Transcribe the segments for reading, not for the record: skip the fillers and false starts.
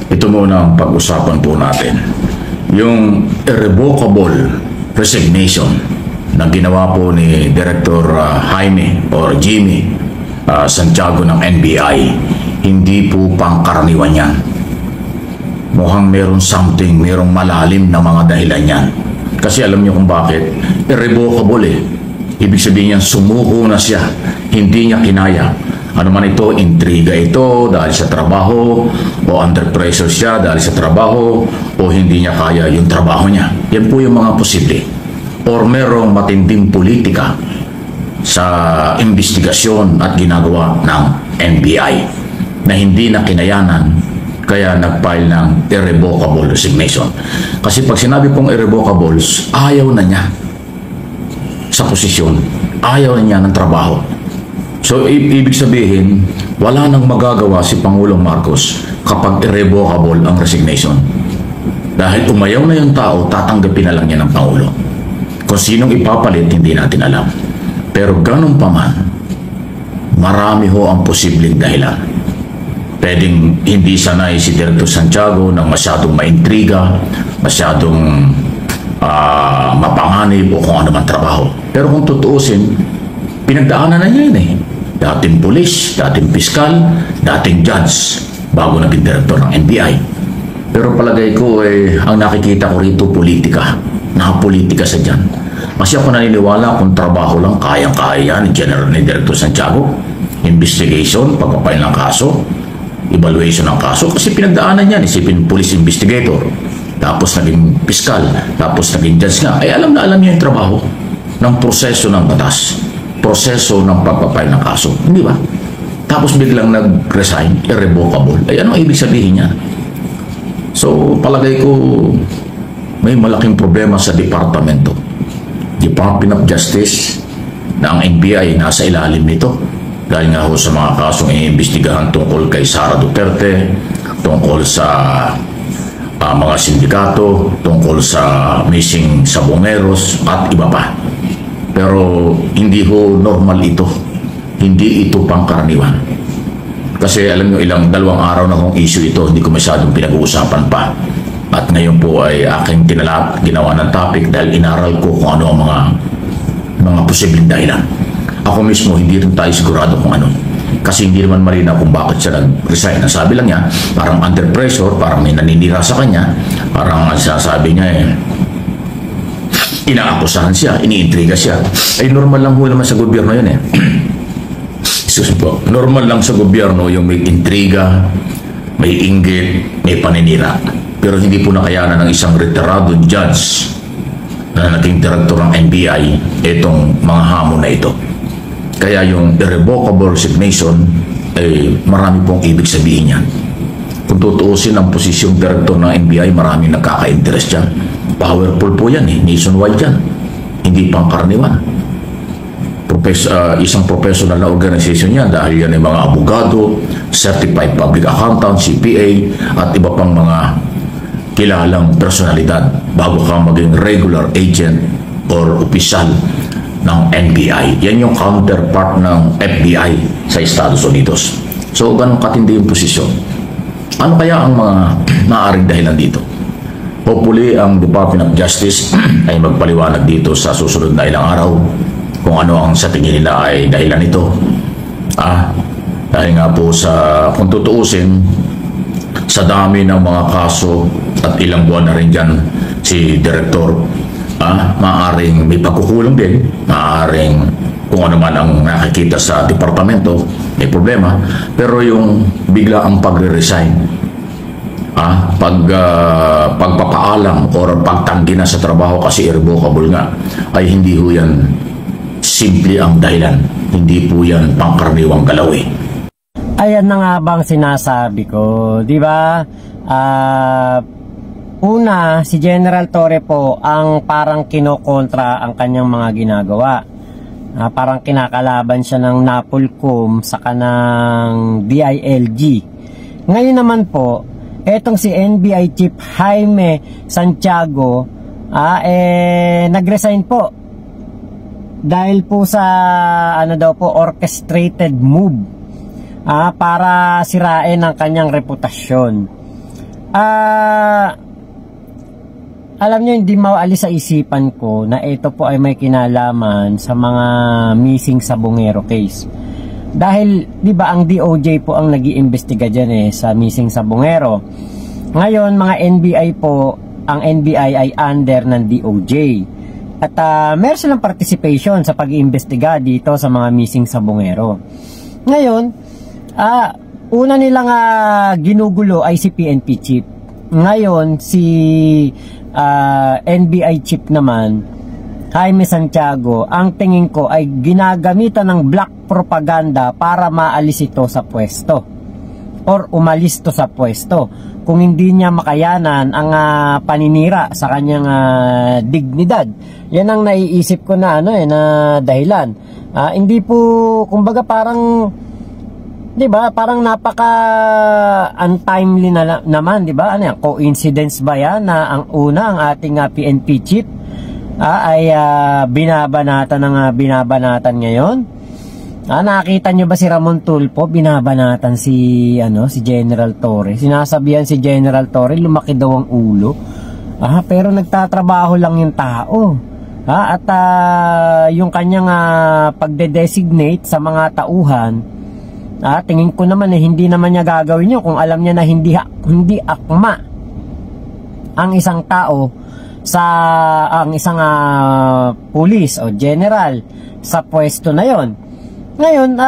ito muna ang pag-usapan po natin. Yung irrevocable resignation na ginawa po ni Director Jaime or Jimmy Santiago ng NBI, hindi po pangkaraniwan yan. Mukhang merong merong malalim na mga dahilan yan. Kasi alam niyo kung bakit? Irrevocable eh. Ibig sabihin niyan, sumuko na siya. Hindi niya kinaya. Ano man ito, intriga ito dahil sa trabaho, o under pressure siya dahil sa trabaho, o hindi niya kaya yung trabaho niya. Yan po yung mga posible. Or merong matinding politika sa investigasyon at ginagawa ng NBI na hindi na kinayanan, kaya nag-file ng irrevocable resignation. Kasi pag sinabi pong irrevocable, ayaw na niya sa posisyon, ayaw na niya ng trabaho. So, ibig sabihin, wala nang magagawa si Pangulong Marcos kapag irrevocable ang resignation. Dahil umayaw na yung tao, tatanggapin na lang niya ng Pangulo. Kung sinong ipapalit, hindi natin alam. Pero ganun pa man, marami ho ang posibleng dahilan. Pwedeng hindi sanay si Director Santiago ng masyadong maintriga, masyadong mapanganib o kung ano man trabaho. Pero kung tutuusin, pinagdaanan na niya yun eh. Dating pulis, dating piskal, dating judge, bago naging director ng NBI. Pero palagay ko ang nakikita ko rito politika. Nakapolitika sa dyan. Kasi ako naniniwala kung trabaho lang, kayang-kaya ni Director Santiago. Investigation, pagpapail ng kaso, evaluation ng kaso. Kasi pinagdaanan yan, isipin police investigator, tapos naging piskal, tapos naging judge nga. Alam na alam niya yung trabaho ng proseso ng batas, proseso ng pagpapail ng kaso, hindi ba? Tapos biglang nag-resign, irrevocable. Ano ibig sabihin niya? So, palagay ko may malaking problema sa departamento. Department of Justice na ang NBI nasa ilalim nito. Dahil nga ho sa mga kasong iimbestigahan tungkol kay Sara Duterte, tungkol sa mga sindikato, tungkol sa missing sabongeros at iba pa. Pero hindi ho normal ito. Hindi ito pangkaraniwan. Kasi alam nyo, dalawang araw na kong issue ito, hindi ko masyadong pinag-uusapan pa. At ngayon po ay aking ginawa ng topic dahil inaral ko kung ano ang mga posibleng dahilan. Ako mismo, hindi rin tayo sigurado kung ano. Kasi hindi naman malinaw kung bakit siya nag-resign. Nasabi lang niya, parang under pressure, parang may naninira sa kanya, parang sasabi niya inaakusahan siya, iniintriga siya. Ay normal lang ho naman sa gobyerno yun eh. Normal lang sa gobyerno yung may intriga, may inggit, may paninira. Pero hindi po nakayanan ng isang retirado judge na naging director ng NBI itong mga hamon na ito. Kaya yung irrevocable resignation ay marami pong ibig sabihin yan. Kung tutuusin ang posisyong director ng NBI, marami nagkaka-interest dyan. Powerful po yan eh, nationwide yan. Hindi pangkaraniwan. Isang professional na organization yan dahil yan ay mga abogado, certified public accountant, CPA, at iba pang mga kilalang personalidad bago ka maging regular agent or opisyal ng NBI. Yan yung counterpart ng FBI sa Estados Unidos. So, ganun katindi yung posisyon. Ano kaya ang mga maaaring dahilan dito? Hopefully, ang Department of Justice ay magpaliwanag dito sa susunod na ilang araw kung ano ang sa tingin nila ay dahilan nito. Dahil nga po kung tutuusin, sa dami ng mga kaso at ilang buwan na rin dyan si Director, maaaring may pagkukulang din, maaaring kung ano man ang nakikita sa departamento, may problema. Pero yung bigla ang pagre-resign, pagpapaalam o pagtanggi na sa trabaho kasi irrevocable nga, ay hindi ho yan simple ang dahilan. Hindi po yan pangkaraniwang galaw eh. Ayan na nga bang sinasabi ko, di ba? Una, si General Torre po ang parang kinokontra ang kanyang mga ginagawa. Parang kinakalaban siya ng NAPOLCOM sa kanang DILG. Ngayon naman po, etong si NBI Chief Jaime Santiago nag-resign po dahil po sa orchestrated move para sirain ang kanyang reputasyon. alam nyo, hindi mawaalis sa isipan ko na ito po ay may kinalaman sa mga missing Sabongero case. Dahil, di ba, ang DOJ po ang nag-iimbestiga dyan sa missing Sabongero. Ngayon, mga NBI po, ang NBI ay under ng DOJ. At meron silang participation sa pag-iimbestiga dito sa mga missing Sabongero. Ngayon, una nilang ginugulo ay si PNP chief. Ngayon, si NBI chief naman, Jaime Santiago, ang tingin ko ay ginagamitan ng black propaganda para maalis ito sa pwesto or umalis to sa pwesto kung hindi niya makayanan ang paninira sa kanyang dignidad. Yan ang naiisip ko na na dahilan. Hindi po, kumbaga, parang, di ba, parang napaka untimely na naman, di ba? Ano yan, coincidence ba yan na ang una, ang ating PNP chief ay binabanatan ngayon? Nakita nyo ba si Ramon Tulfo binabanatan si General Torre? Sinasabihan si General Torre lumaki daw ang ulo. Pero nagtatrabaho lang yung tao. At yung kanyang pagde-designate sa mga tauhan, tingin ko naman hindi naman niya gagawin yun kung alam niya na hindi akma ang isang tao ang isang pulis o general sa pwesto na yon. Ngayon,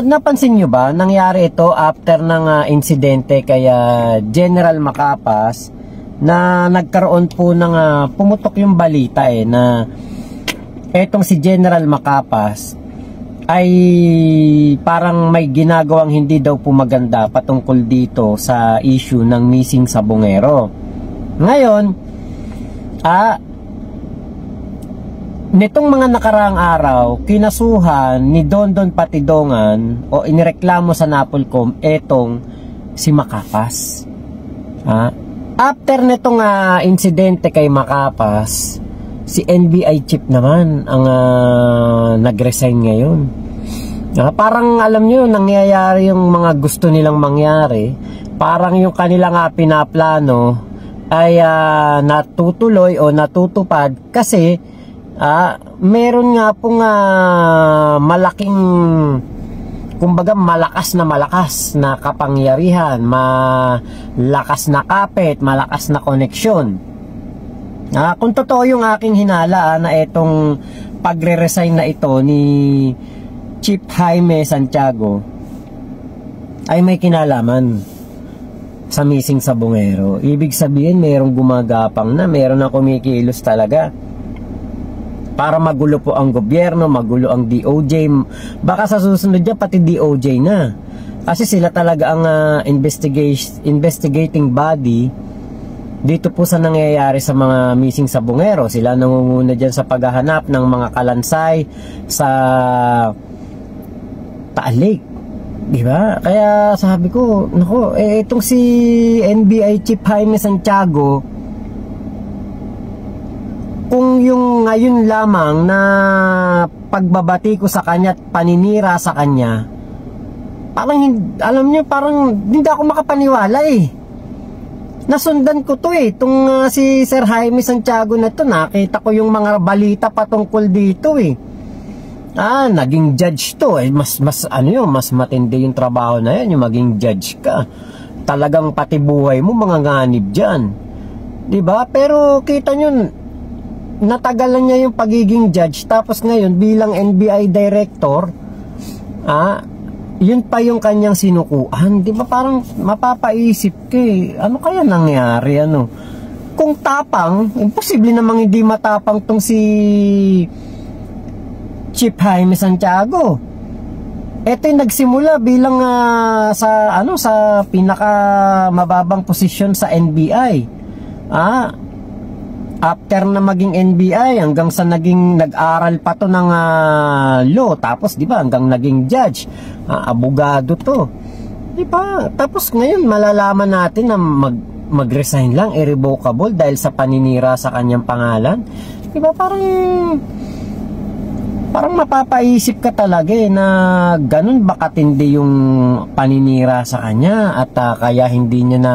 napansin nyo ba nangyari ito after ng insidente kay General Macapas na nagkaroon po ng pumutok yung balita na etong si General Macapas ay parang may ginagawang hindi daw po maganda patungkol dito sa issue ng missing Sabongero. Ngayon, nitong mga nakaraang araw, kinasuhan ni Dondon Patidongan o inireklamo sa Napolcom etong si Macapas. After nitong insidente kay Macapas, si NBI chief naman ang nag-resign ngayon. Parang alam nyo, nangyayari yung mga gusto nilang mangyari. Parang yung kanilang pinaplano ay natutuloy o natutupad kasi meron nga pong malaking, kumbaga malakas na kapangyarihan, malakas na kapit, malakas na koneksyon. Kung totoo yung aking hinala na itong pagre-resign na ito ni Chief Jaime Santiago ay may kinalaman sa missing Sabongero. Ibig sabihin mayroong gumagapang na, mayroon na kumikilos talaga para magulo po ang gobyerno, magulo ang DOJ. Baka sa susunod dyan pati DOJ na, kasi sila talaga ang investigating body dito po sa nangyayari sa mga missing Sabongero. Sila nangunguna dyan sa paghahanap ng mga kalansay sa Taal Lake, di ba? Kaya sabi ko, nako, itong si NBI Chief Jaime Santiago, kung yung ngayon lamang na pagbabati ko sa kanya at paninira sa kanya, parang, alam niyo, parang hindi ako makapaniwala Nasundan ko to itong si Sir Jaime Santiago na to, nakita ko yung mga balita patungkol dito naging judge to mas matindi yung trabaho na yan, yung maging judge ka. Talagang pati buhay mo mga nganib diyan. 'Di ba? Pero kita nyo, natagalan niya yung pagiging judge, tapos ngayon bilang NBI director, yun pa yung kanyang sinukuan. 'Di ba? Parang mapapaisip ka ano kaya nangyari Kung tapang, imposible namang hindi matapang tong si Chief Jaime Santiago. Ito yung nagsimula bilang sa pinaka mababang posisyon sa NBI. After na maging NBI hanggang sa nag-aral pa to ng law, tapos di ba hanggang naging judge, abogado to. Di ba? Tapos ngayon malalaman natin na mag-resign lang, irrevocable dahil sa paninira sa kanyang pangalan. Di ba? Parang parang mapapaisip ka talaga na ganun ba katindi yung paninira sa kanya at kaya hindi niya na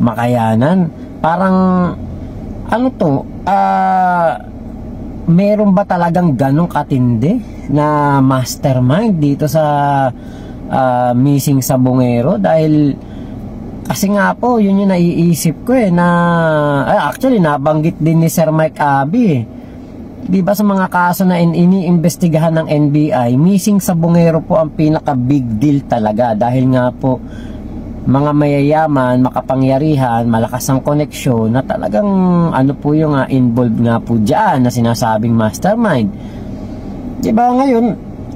makayanan. Parang ano to, meron ba talagang ganun katindi na mastermind dito sa missing Sabongero? Dahil kasi nga po, yun yung naiisip ko na actually nabanggit din ni Sir Mike Abi di ba sa mga kaso na iniimbestigahan ng NBI, missing Sabongero po ang pinaka big deal talaga dahil nga po mga mayayaman, makapangyarihan, malakas ang koneksyon na talagang ano po yung involved nga po dyan na sinasabing mastermind. Di ba ngayon,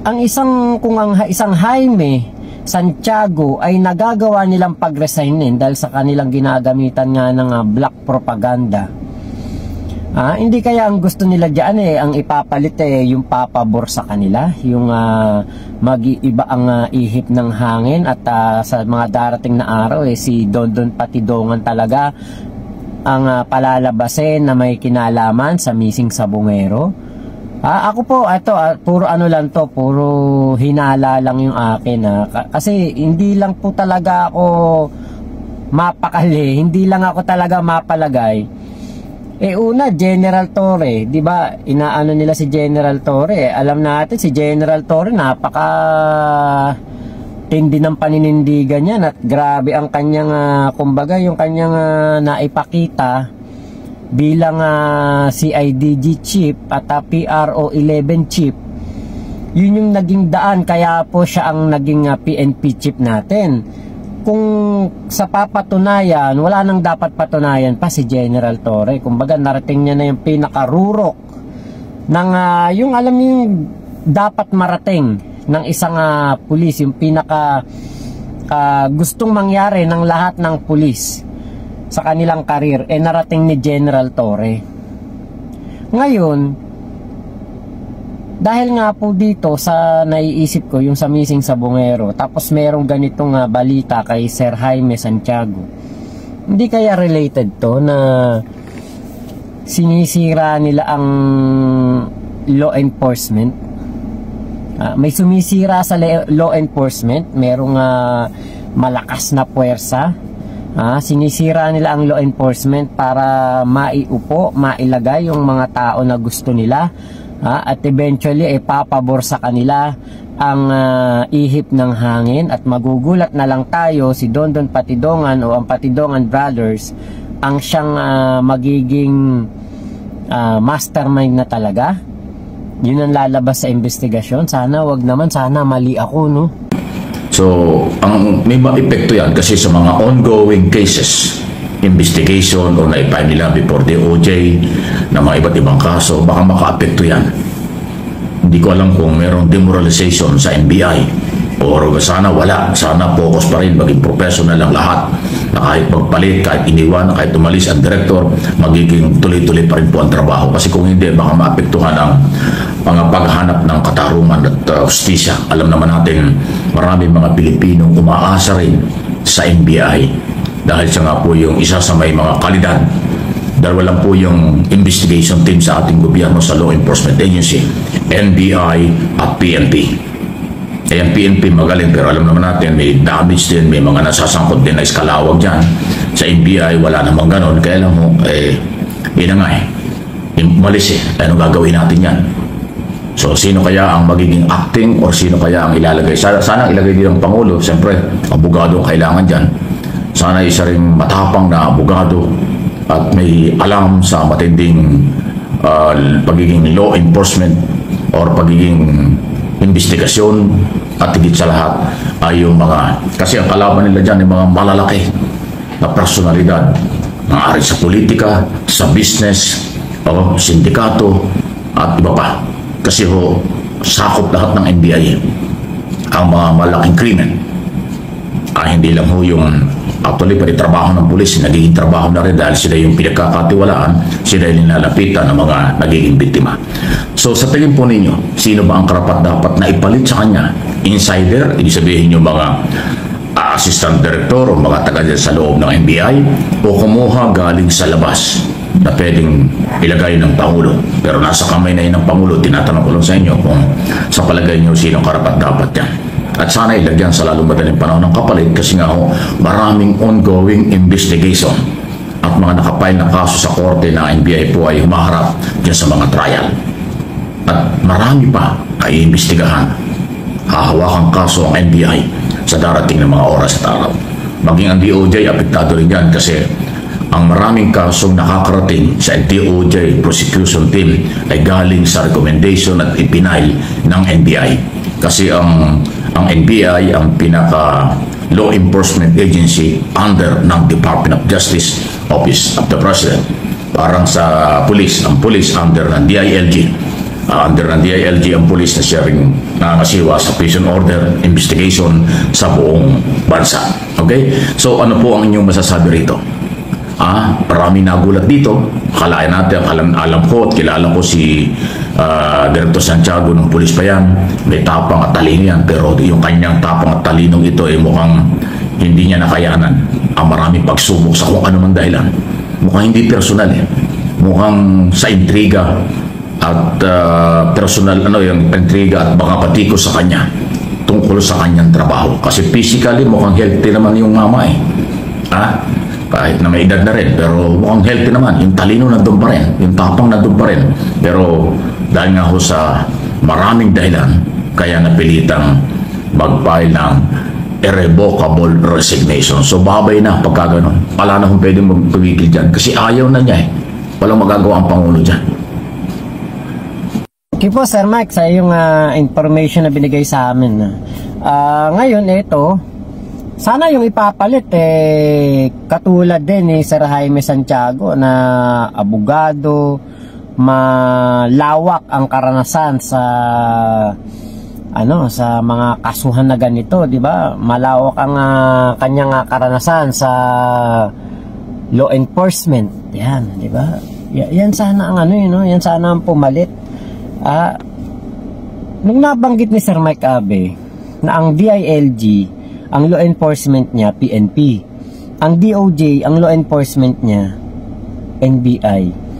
ang isang Jaime Santiago ay nagagawa nilang pag-resignin dahil sa kanilang ginagamitan nga ng black propaganda. Hindi kaya ang gusto nila diyan ang ipapalit yung papabor sa kanila, yung mag-iiba ang ihip ng hangin at sa mga darating na araw si Dondon Patidongan talaga ang palalabasin na may kinalaman sa missing Sabongero. Ako po, ito, puro ano lang to, puro hinala lang yung akin. Kasi hindi lang po talaga ako mapakali, hindi lang ako talaga mapalagay. Una, General Torre, di ba? Inaano nila si General Torre. Alam natin, si General Torre, napaka tindi ng paninindigan niya at grabe ang kanyang, kumbaga, yung kanyang naipakita bilang CIDG chief at PRO 11 chief. Yun yung naging daan, kaya po siya ang naging PNP chief natin. Kung sa papatunayan, wala nang dapat patunayan pa si General Torre. Kumbaga narating niya na yung pinakarurok ng yung alam niyo yung dapat marating ng isang pulis, yung pinaka gustong mangyari ng lahat ng pulis sa kanilang karir, narating ni General Torre. Ngayon, dahil nga po dito sa naiisip ko, yung sa missing Sabongero, tapos merong ganitong balita kay Sir Jaime Santiago, hindi kaya related to na sinisira nila ang law enforcement? May sumisira sa law enforcement, merong malakas na puwersa, sinisira nila ang law enforcement para maiupo, mailagay yung mga tao na gusto nila, at eventually papabor sa kanila ang ihip ng hangin, at magugulat na lang tayo si Dondon Patidongan o ang Patidongan Brothers ang siyang magiging mastermind na talaga. Yun ang lalabas sa investigasyon. Sana wag naman, sana mali ako, no? So, may epekto yan kasi sa mga ongoing cases, investigation o na-file nila before the OJ na mga iba't ibang kaso, baka maka-apekto yan. Hindi ko alam kung merong demoralization sa NBI o sana wala, sana focus pa rin, maging professional lang lahat, na kahit magpalit, kahit iniwan, kahit umalis ang director, magiging tuloy-tuloy pa rin po ang trabaho. Kasi kung hindi, baka maapektuhan ang paghahanap ng katarungan at hustisya. Alam naman natin, maraming mga Pilipinong umaasa rin sa NBI dahil siya nga po yung isa sa may mga kalidad. Dahil walang po yung investigation team sa ating gobyerno sa law enforcement agency, NBI at PNP. Ang PNP magaling, pero alam naman natin may damage din, may mga nasasangkot din na iskalawag dyan. Sa NBI wala namang ganon, kaya lang mo yun nga umalis ano gagawin natin yan? So sino kaya ang magiging acting or sino kaya ang ilalagay? Sana ilagay din ang Pangulo, siyempre abogado ang kailangan dyan. Sana isa rin matapang na abogado at may alam sa matinding pagiging law enforcement or pagiging investigasyon, at higit sa lahat ay yung mga, kasi ang kalaban nila dyan yung mga malalaki na personalidad, maaari sa politika, sa business, o sindikato at iba pa. Kasi sakop lahat ng NBI ang mga malaking krimen. Hindi lang yung actually pati trabaho ng pulis, nagiging trabaho na rin dahil sila yung pinagkakatiwalaan, sila yung nilalapitan ng mga nagiging biktima. So sa tingin po ninyo, sino ba ang karapat dapat na ipalit sa kanya? Insider, ibig sabihin yung mga assistant director o mga taga sa loob ng NBI, o kumuha galing sa labas na pwedeng ilagay ng Pangulo. Pero nasa kamay na yun ng Pangulo. Tinatanong ko lang sa inyo kung sa palagay nyo sinong karapat-dapat yan. At sana ilagyan sa lalong madaling panahon ng kapalit kasi nga maraming ongoing investigation at mga nakapile na kaso sa korte na NBI po ay humaharap dyan sa mga trial. At marami pa ay imbestigahan. Hahawakang kaso ang NBI sa darating ng mga oras at araw. Maging ang DOJ, apektado rin yan kasi ang maraming kasong nakakarating sa DOJ prosecution team ay galing sa recommendation at ipinail ng NBI. Kasi ang NBI ang pinaka law enforcement agency under ng Department of Justice Office of the President. Parang sa police, ang police under ng DILG. Under ng DILG ang police na siya rin nangasiwa sa prison order investigation sa buong bansa. Okay? So ano po ang inyong masasabi rito? Marami nagulat dito. Akalain natin, alam ko at kilala ko si Director Santiago ng pulis pa yan. May tapang at talino yan. Pero yung kanyang tapang at talinong ito ay mukhang hindi niya nakayanan ang maraming pagsubok sa kung ano man dahilan. Mukhang hindi personal eh. Mukhang sa intriga at personal, yung intriga at baka patiko sa kanya tungkol sa kanyang trabaho. Kasi physically mukhang healthy naman yung mama eh. Kahit na may edad na rin, pero mukhang healthy naman. Yung talino nandun pa rin, yung tapang nandun pa rin. Pero dahil nga ho sa maraming dahilan, kaya napilitang mag-file ng irrevocable resignation. So babay na pagka ganun. Wala na kung pwedeng magpigil dyan kasi ayaw na niya eh. Walang magagawa ang Pangulo dyan. Okay po Sir Mike sa yung information na binigay sa amin. Ngayon ito, sana yung ipapalit katulad din ni Sir Jaime Santiago na abogado, malawak ang karanasan sa sa mga kasuhan na ganito, di ba? Malawak ang kanyang karanasan sa law enforcement. Yan, di ba? Yan sana ang yan sana ang pumalit. Nung nabanggit ni Sir Mike Abe na ang DILG ang law enforcement niya, PNP. Ang DOJ, ang law enforcement niya, NBI.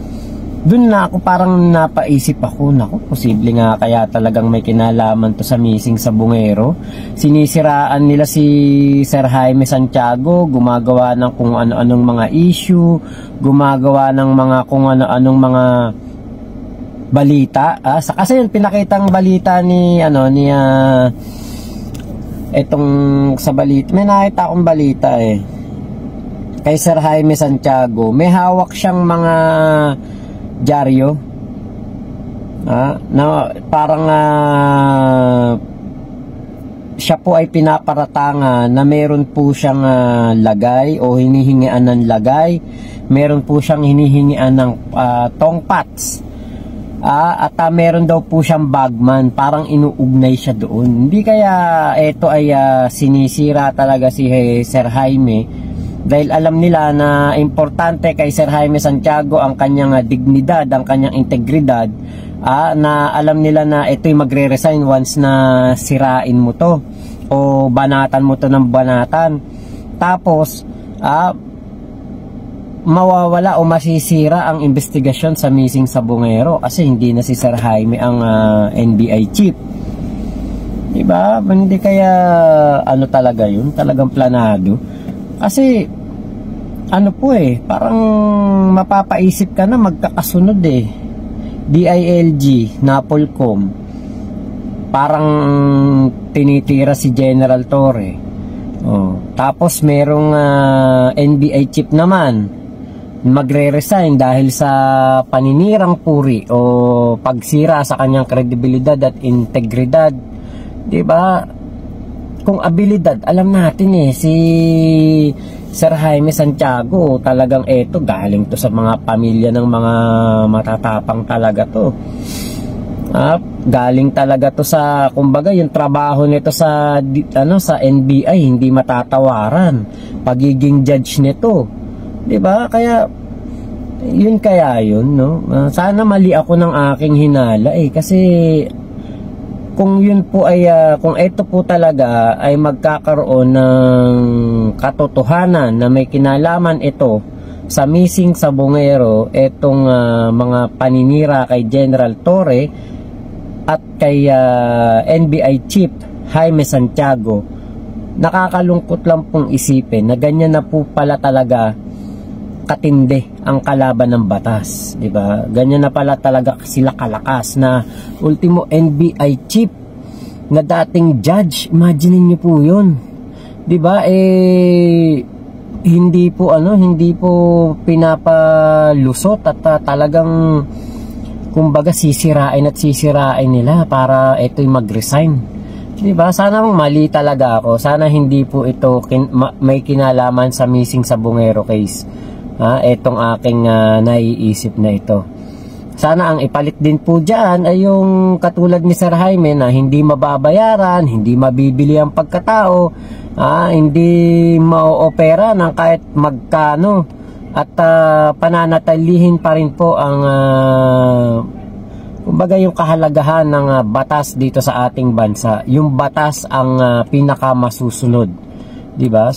Doon na ako parang napaisip ako, posible nga kaya talagang may kinalaman to sa missing sa Bungero. Sinisiraan nila si Sir Jaime Santiago, gumagawa ng kung ano-anong mga issue, gumagawa ng mga kung ano-anong mga balita. Kasi yung pinakitang balita ni etong sa balita, may nakita akong balita kay Sir Jaime Santiago, may hawak siyang mga dyaryo na parang siya po ay pinaparatangan na meron po siyang lagay o hinihingian ng lagay, meron po siyang hinihingian ng tongpats. At meron daw po siyang bagman, parang inuugnay siya doon. Hindi kaya ito ay sinisira talaga si Sir Jaime dahil alam nila na importante kay Sir Jaime Santiago ang kanyang dignidad, ang kanyang integridad, na alam nila na ito'y magre-resign once na sirain mo to o banatan mo to ng banatan. Tapos mawawala o masisira ang investigasyon sa missing sa Bungero kasi hindi na si Sir Jaime ang NBI chief. Diba? Hindi kaya talaga yun? Talagang planado. Kasi parang mapapaisip ka na magkakasunod DILG, Napolcom, parang tinitira si General Torre. Tapos merong NBI chief naman magre-resign dahil sa paninirang puri o pagsira sa kanyang kredibilidad at integridad. Diba? Kung abilidad, alam natin si Sir Jaime Santiago talagang galing to sa mga pamilya ng mga matatapang talaga to. Galing talaga to sa kumbaga yung trabaho nito sa sa NBI hindi matatawaran. Pagiging judge nito, 'di ba? Kaya yun no. Sana mali ako ng aking hinala kasi kung yun po ay kung ito po talaga ay magkakaroon ng katotohanan na may kinalaman ito sa missing Sabongero etong mga paninira kay General Torre at kay NBI Chief Jaime Santiago, nakakalungkot lang pong isipin na ganyan na po pala talaga katindi ang kalaban ng batas, di ba? Ganyan na pala talaga sila kalakas na ultimo NBI chief na dating judge. Imagine niyo po 'yon. Di ba? Hindi po pinapalusot at talagang kumbaga sisirain nila para ito'y mag-resign. Diba? Sana mali talaga ako. Sana hindi po ito may kinalaman sa missing Sabongero case. Etong aking naiisip na ito. Sana ang ipalit din po dyan ay yung katulad ni Sir Jaime na hindi mababayaran, hindi mabibili ang pagkatao, hindi maoopera ng kahit magkano, at pananatilihin pa rin po ang kumbaga yung kahalagahan ng batas dito sa ating bansa. Yung batas ang pinakamasusunod, di ba?